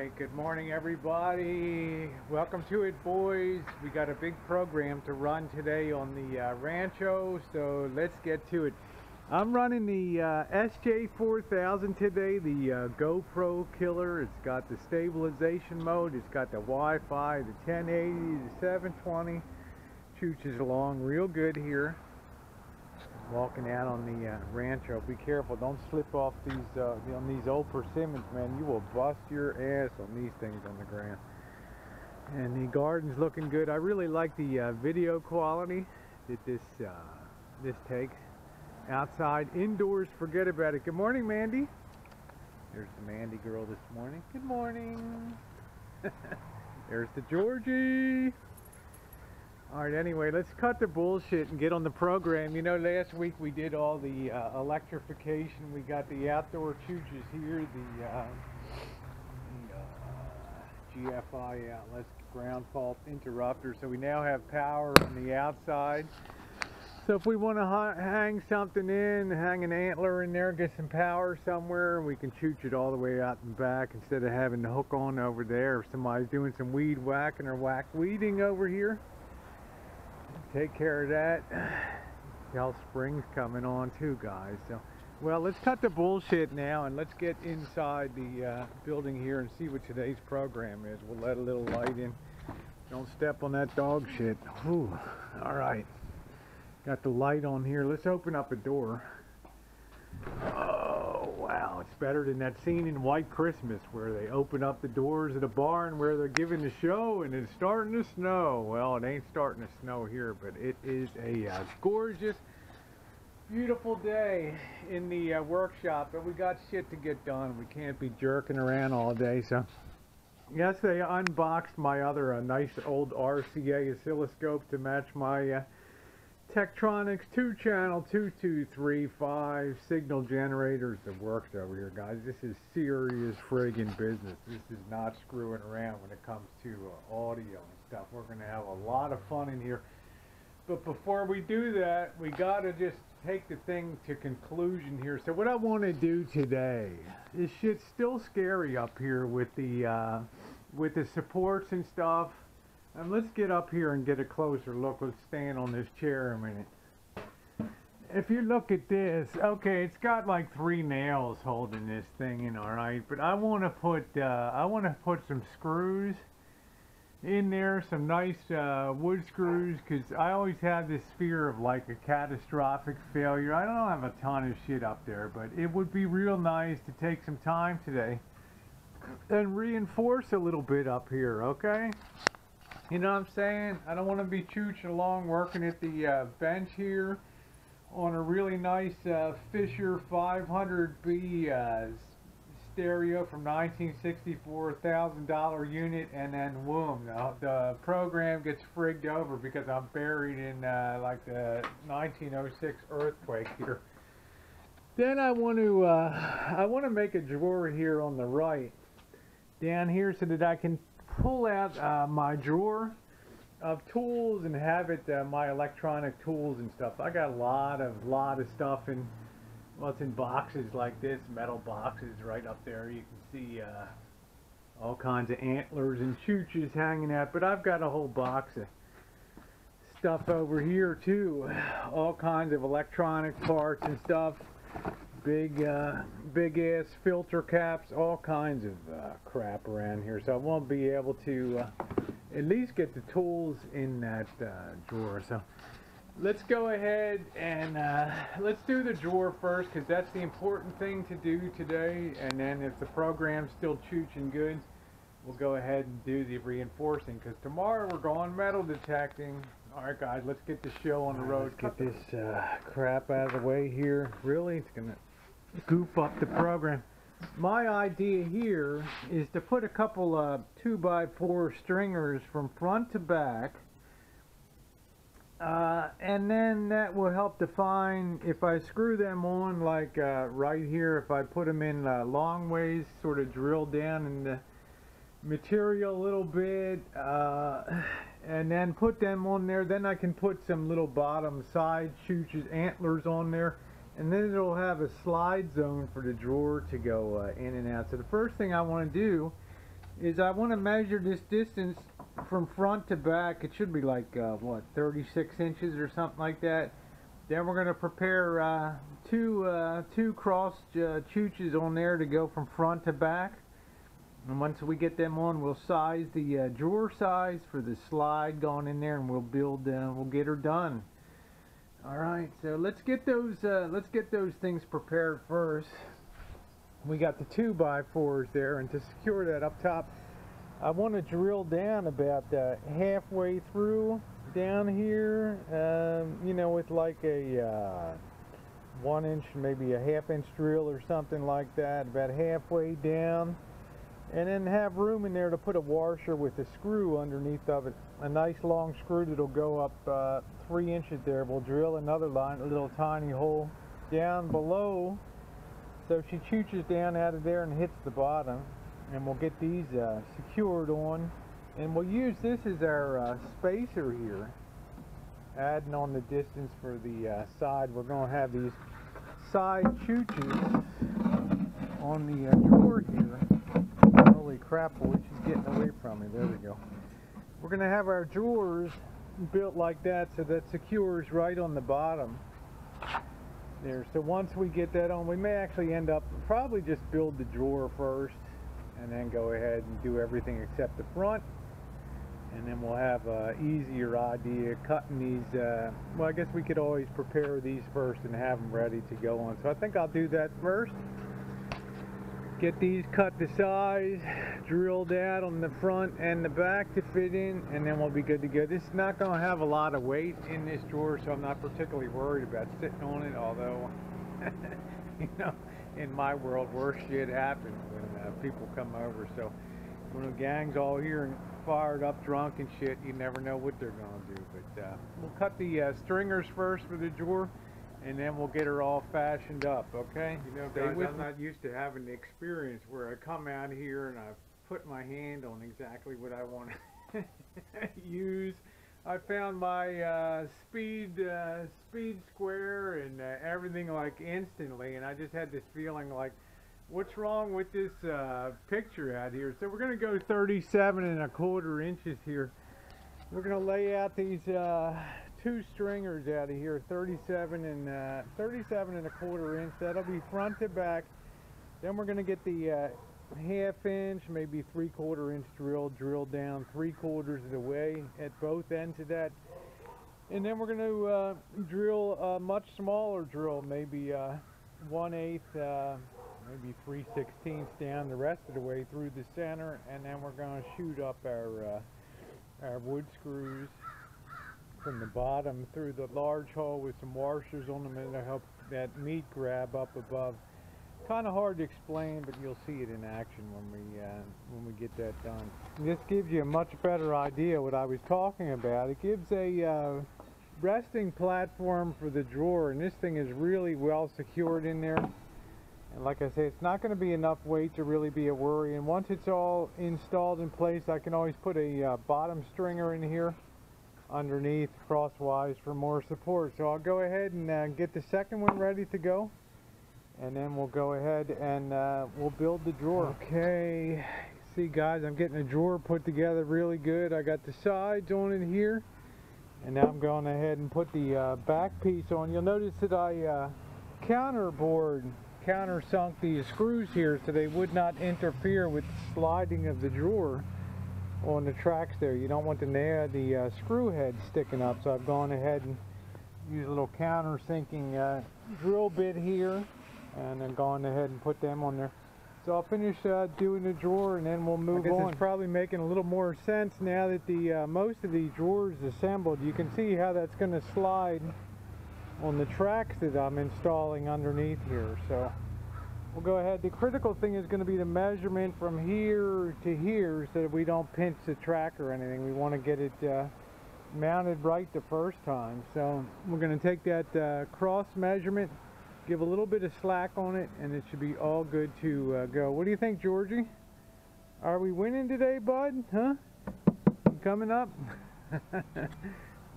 Alright, good morning everybody. Welcome to it, boys. We got a big program to run today on the Rancho, so let's get to it. I'm running the SJ4000 today, the Go Pro killer. It's got the stabilization mode, it's got the Wi-Fi, the 1080, the 720. Chooches along real good here. Walking out on the Rancho. Be careful, don't slip off these on these old persimmons, man. You will bust your ass on these things on the ground. And the garden's looking good. I really like the video quality that this takes. Outside, indoors, forget about it. Good morning, Mandy. There's the Mandy girl this morning. Good morning. There's the Georgie. Alright, anyway, let's cut the bullshit and get on the program. You know, last week we did all the electrification. We got the outdoor chooches here, the GFI outlets, ground fault interrupter. So we now have power on the outside. So if we want to hang something in, hang an antler in there, get some power somewhere, we can chooch it all the way out and back instead of having to hook on over there. If somebody's doing some weed whacking or whack weeding over here, take care of that. Cal Spring's coming on too, guys. So, well, let's cut the bullshit now and let's get inside the building here and see what today's program is. We'll let a little light in. Don't step on that dog shit. Whew. All right. Got the light on here. Let's open up a door. Oh, wow. It's better than that scene in White Christmas where they open up the doors of the barn where they're giving the show and it's starting to snow. Well, it ain't starting to snow here, but it is a gorgeous, beautiful day in the workshop. But we got shit to get done. We can't be jerking around all day. So, yes, they unboxed my other nice old RCA oscilloscope to match my Tektronix 2-channel 2235 signal generators that works over here, guys. This is serious friggin' business. This is not screwing around when it comes to audio and stuff. We're going to have a lot of fun in here. But before we do that, we got to just take the thing to conclusion here. So what I want to do today, this shit's still scary up here with the supports and stuff. And let's get up here and get a closer look. Let's stand on this chair a minute. If you look at this, okay, it's got like 3 nails holding this thing in, all right. But I want to put some screws in there, some nice wood screws, because I always have this fear of like a catastrophic failure. I don't have a ton of shit up there, but it would be real nice to take some time today and reinforce a little bit up here, okay? You know what I'm saying? I don't want to be chooching along working at the bench here on a really nice Fisher 500B stereo from 1964, $1,000 unit, and then boom, the program gets frigged over because I'm buried in like the 1906 earthquake here. Then I want to make a drawer here on the right, down here, so that I can pull out my drawer of tools and have it my electronic tools and stuff. I got a lot of stuff in, well, it's in boxes like this, metal boxes right up there. You can see all kinds of antlers and chooches hanging out, but I've got a whole box of stuff over here too, all kinds of electronic parts and stuff. Big ass filter caps, all kinds of crap around here. So I won't be able to at least get the tools in that drawer. So let's go ahead and let's do the drawer first, because that's the important thing to do today. And then if the program's still chooching good, we'll go ahead and do the reinforcing, because tomorrow we're going metal detecting. Alright guys, let's get the show on the road. Let's get this crap out of the way here. Really, it's gonna goof up the program. My idea here is to put a couple of 2x4 stringers from front to back, and then that will help define, if I screw them on like right here, if I put them in long ways, sort of drill down in the material a little bit, and then put them on there, then I can put some little bottom side chooches, antlers on there, and then it'll have a slide zone for the drawer to go in and out. So the first thing I want to do is I want to measure this distance from front to back. It should be like, what, 36 inches or something like that. Then we're going to prepare two cross chooches on there to go from front to back. And once we get them on, we'll size the drawer size for the slide going in there, and we'll build. We'll get her done. All right, so let's get those things prepared first. We got the 2x4s there, and to secure that up top, I want to drill down about halfway through down here. You know, with like a 1 inch, maybe a ½ inch drill or something like that, about halfway down. And then have room in there to put a washer with a screw underneath of it. A nice long screw that'll go up 3 inches there. We'll drill another line, a little tiny hole down below. So she chooches down out of there and hits the bottom. And we'll get these secured on. And we'll use this as our spacer here. Adding on the distance for the side. We're going to have these side chooches on the drawer here. Holy crap, boy, she's getting away from me. There we go. We're going to have our drawers built like that so that secures right on the bottom there. So once we get that on, we may actually end up probably just build the drawer first and then go ahead and do everything except the front. And then we'll have an easier idea cutting these. Well, I guess we could always prepare these first and have them ready to go on. So I think I'll do that first. Get these cut to size, drilled out on the front and the back to fit in, and then we'll be good to go. This is not going to have a lot of weight in this drawer, so I'm not particularly worried about sitting on it, although, you know, in my world, worse shit happens when people come over. So when the gang's all here and fired up, drunk and shit, you never know what they're going to do. But we'll cut the stringers first for the drawer, and then we'll get her all fashioned up, okay? You know, guys, I'm not used to having the experience where I come out here and I put my hand on exactly what I want to use. I found my speed square and everything like instantly, and I just had this feeling like, what's wrong with this picture out here? So we're going to go 37¼ inches here. We're going to lay out these two stringers out of here, 37 and 37¼ inch. That'll be front to back. Then we're going to get the ½ inch, maybe 3/4 inch drill down 3/4 of the way at both ends of that. And then we're going to drill a much smaller drill, maybe 1/8, maybe 3/16 down the rest of the way through the center, and then we're going to shoot up our wood screws from the bottom through the large hole with some washers on them to help that meat grab up above. Kind of hard to explain, but you'll see it in action when we get that done. This gives you a much better idea what I was talking about. It gives a resting platform for the drawer, and this thing is really well secured in there. And like I say, it's not going to be enough weight to really be a worry. And once it's all installed in place, I can always put a bottom stringer in here underneath crosswise for more support. So I'll go ahead and get the second one ready to go, and then we'll go ahead and we'll build the drawer. Okay, see guys, I'm getting a drawer put together really good. I got the sides on it here, and now I'm going ahead and put the back piece on. You'll notice that I countersunk these screws here so they would not interfere with the sliding of the drawer on the tracks there. You don't want the screw head sticking up, so I've gone ahead and used a little countersinking drill bit here, and then gone ahead and put them on there. So I'll finish doing the drawer, and then we'll move on. I guess it's probably making a little more sense now that the most of the drawers assembled. You can see how that's going to slide on the tracks that I'm installing underneath here. So we'll go ahead. The critical thing is going to be the measurement from here to here so that we don't pinch the track or anything. We want to get it mounted right the first time. So we're going to take that cross measurement, give a little bit of slack on it, and it should be all good to go. What do you think, Georgie? Are we winning today, bud? Huh? Coming up?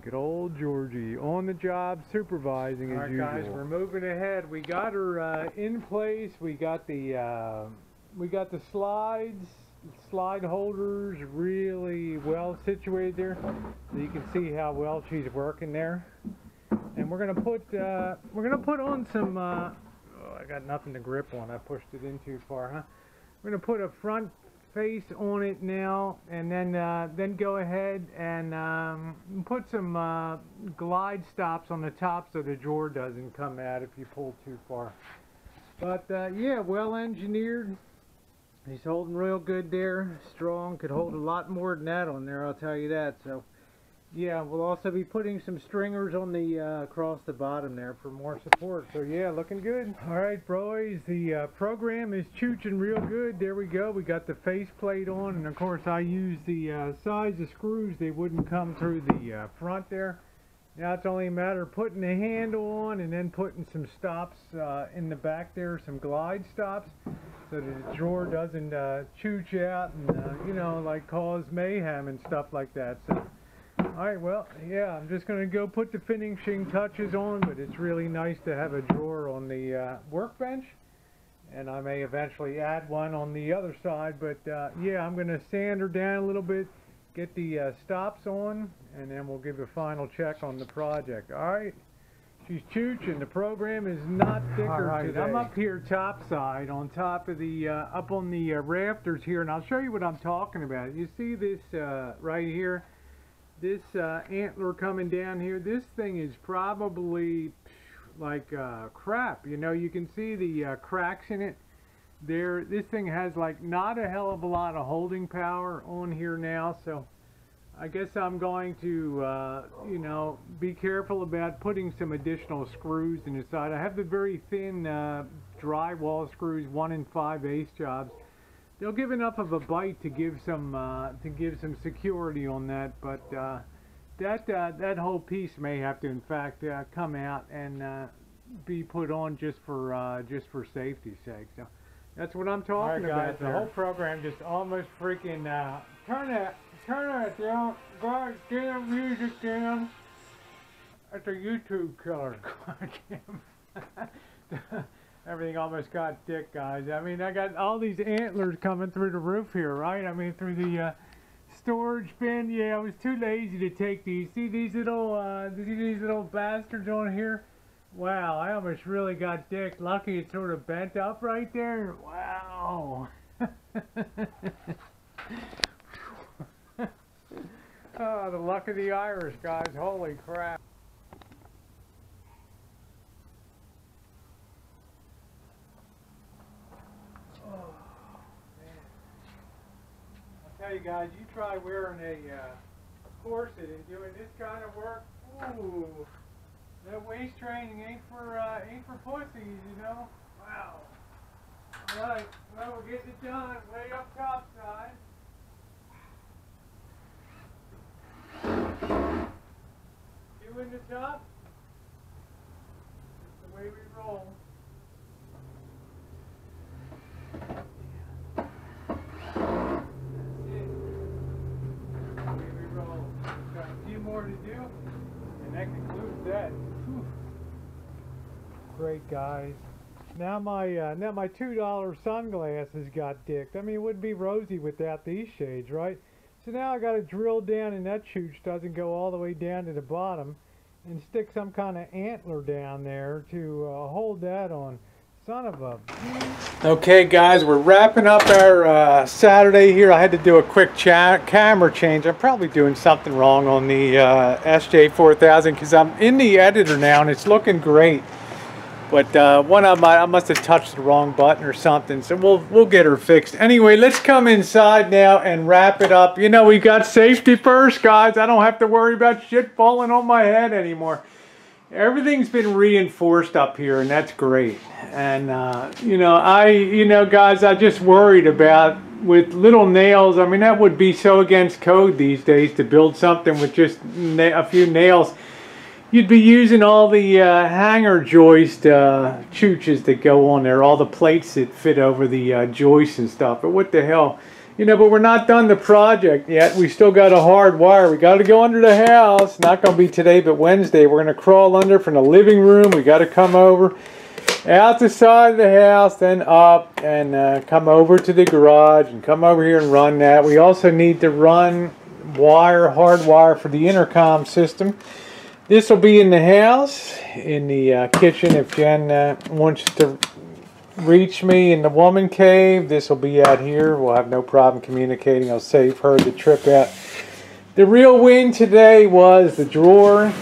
Good old Georgie, on the job supervising as usual. All right, guys, we're moving ahead. We got her in place. We got the slides slide holders really well situated there, so you can see how well she's working there. And we're gonna put on some. Oh, I got nothing to grip on. I pushed it in too far, huh? We're gonna put a front face on it now, and then go ahead and put some glide stops on the top so the drawer doesn't come out if you pull too far. But yeah, well engineered. He's holding real good there. Strong. Could hold a lot more than that on there, I'll tell you that. So yeah, we'll also be putting some stringers on the across the bottom there for more support. So yeah, looking good. Alright boys, the program is chooching real good. There we go. We got the face plate on, and of course I used the size of screws. They wouldn't come through the front there. Now it's only a matter of putting the handle on and then putting some stops in the back there, some glide stops, so that the drawer doesn't chooch out and you know, like cause mayhem and stuff like that. So alright, well, yeah, I'm just going to go put the finishing touches on, but it's really nice to have a drawer on the workbench, and I may eventually add one on the other side, but yeah, I'm going to sand her down a little bit, get the stops on, and then we'll give a final check on the project. Alright, she's chooching. The program is not thicker today. I'm up here topside on top of the, up on the rafters here, and I'll show you what I'm talking about. You see this right here? This antler coming down here, this thing is probably like crap. You know, you can see the cracks in it there. This thing has like not a hell of a lot of holding power on here now, so I guess I'm going to you know, be careful about putting some additional screws in the side. I have the very thin drywall screws, 1 5/8 jobs. They'll give enough of a bite to give some security on that, but that whole piece may have to, in fact, come out and be put on just for safety's sake. So that's what I'm talking about. The whole program just almost freaking turn that down, guys. Damn music down. That's a YouTube killer. Everything almost got thick, guys. I mean, I got all these antlers coming through the roof here, right? I mean, through the storage bin. Yeah, I was too lazy to take these. See these little bastards on here? Wow, I almost really got thick. Lucky it sort of bent up right there. Wow. Oh, the luck of the Irish, guys. Holy crap. Hey guys, you try wearing a corset and doing this kind of work. Ooh, that waist training ain't for pussies, you know. Wow. All right, well, we're getting it done way up top side. Two in the top. That's the way we roll. More to do, and that concludes that. Whew. Great, guys. Now my $2 sunglasses got dicked. I mean, it wouldn't be rosy without these shades, right? So now I got to drill down, and that chooch doesn't go all the way down to the bottom, and stick some kind of antler down there to hold that on. Son of a... Okay guys, we're wrapping up our Saturday here. I had to do a quick camera change. I'm probably doing something wrong on the SJ4000 because I'm in the editor now and it's looking great. But one of them, I must have touched the wrong button or something, so we'll get her fixed. Anyway, let's come inside now and wrap it up. You know, we got safety first, guys. I don't have to worry about shit falling on my head anymore. Everything's been reinforced up here, and that's great. And you know, guys, I just worried about with little nails. I mean, that would be so against code these days to build something with just a few nails. You'd be using all the hanger joist chooches that go on there, all the plates that fit over the joists and stuff. But what the hell? You know, but we're not done the project yet. We still got a hard wire. We got to go under the house. Not going to be today, but Wednesday. We're going to crawl under from the living room. We got to come over. out the side of the house, then up, and come over to the garage, and come over here and run that. We also need to run wire, hard wire for the intercom system. This will be in the house, in the kitchen if Jen wants to reach me in the woman cave. This will be out here. We'll have no problem communicating. I'll save her the trip out. The real win today was the drawer.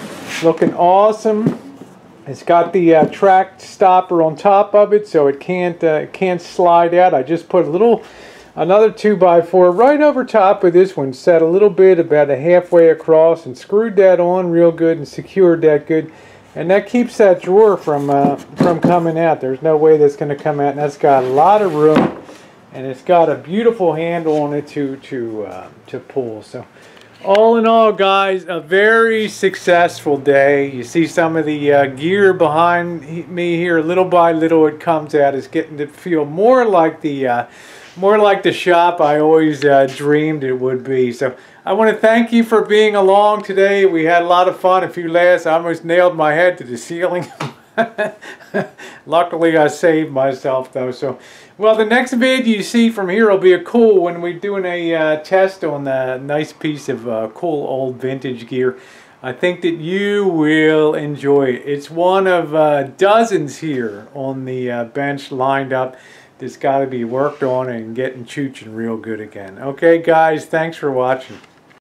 Looking awesome. It's got the track stopper on top of it, so it can't slide out. I just put another 2x4 right over top of this one, set a little bit about halfway across, and screwed that on real good and secured that good. And that keeps that drawer from coming out. There's no way that's going to come out. And that's got a lot of room, and it's got a beautiful handle on it to pull. So, all in all, guys, a very successful day. You see some of the gear behind me here. Little by little, it comes out. It's getting to feel more like the shop I always dreamed it would be. So I want to thank you for being along today. We had a lot of fun, a few laughs. I almost nailed my head to the ceiling. Luckily, I saved myself though. So, well, the next vid you see from here will be a cool when we're doing a test on a nice piece of cool old vintage gear. I think that you will enjoy it. It's one of dozens here on the bench lined up that's got to be worked on and getting chooching real good again. Okay, guys, thanks for watching.